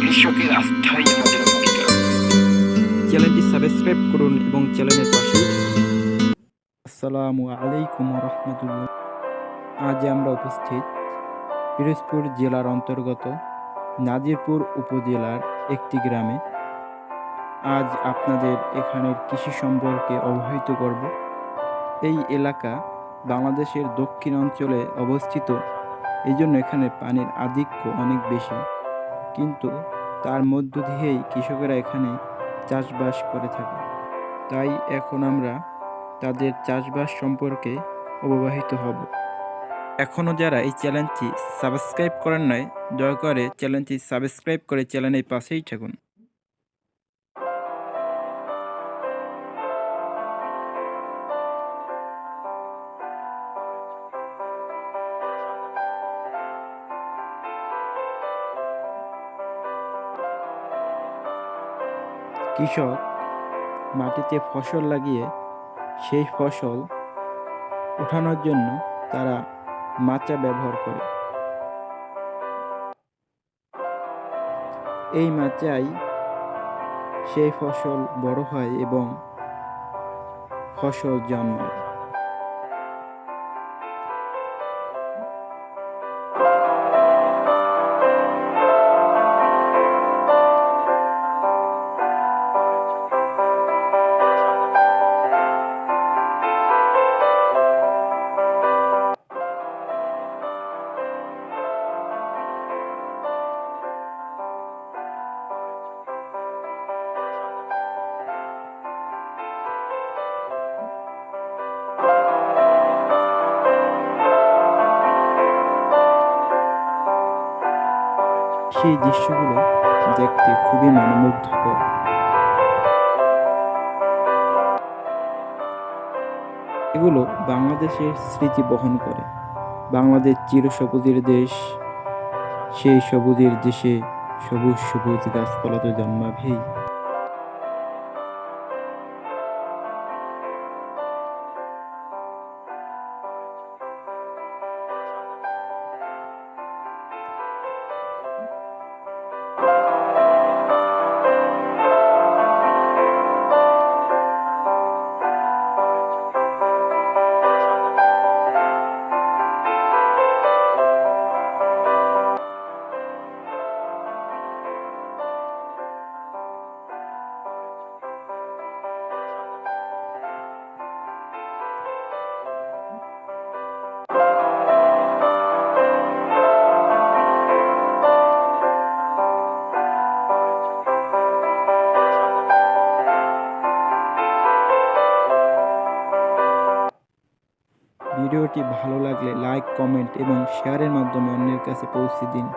কৃষকের আস্থাই আমাদের অঙ্গীকার। চ্যানেলটি সাবস্ক্রাইব করুন এবং চ্যানেলের পাশেই থাকুন। আসসালামু আলাইকুম রহমতুল্লাহ। আজ আমরা উপস্থিত পিরোজপুর জেলার অন্তর্গত নাজিরপুর উপজেলার একটি গ্রামে। আজ আপনাদের এখানের কৃষি সম্পর্কে অবহিত করব। এই এলাকা বাংলাদেশের দক্ষিণ অঞ্চলে অবস্থিত, এই জন্য এখানে পানির আধিক্য অনেক বেশি, কিন্তু তার মধ্য দিয়েই কৃষকেরা এখানে চাষবাস করে থাকে। তাই এখন আমরা তাদের চাষবাস সম্পর্কে অবহিত হব। এখনও যারা এই চ্যানেলটি সাবস্ক্রাইব করেন নাই, দয়া করে চ্যানেলটি সাবস্ক্রাইব করে চ্যানেলের পাশেই থাকুন। কৃষক মাটিতে ফসল লাগিয়ে সেই ফসল ওঠানোর জন্য তারা মাচা ব্যবহার করে। এই মাচায় সেই ফসল বড় হয় এবং ফসল জন্মায়। সেই দৃশ্যগুলো দেখতে খুবই মনোমুগ্ধকর। এগুলো বাংলাদেশের স্মৃতি বহন করে। বাংলাদেশ চিরসবুজের দেশ, সেই সবুজের দেশে সবুজ সবুজ গাছপালা তো জন্মাবেই। ভিডিওটি ভালো লাগলে লাইক, কমেন্ট এবং শেয়ারের মাধ্যমে অন্যের কাছে পৌঁছে দিন।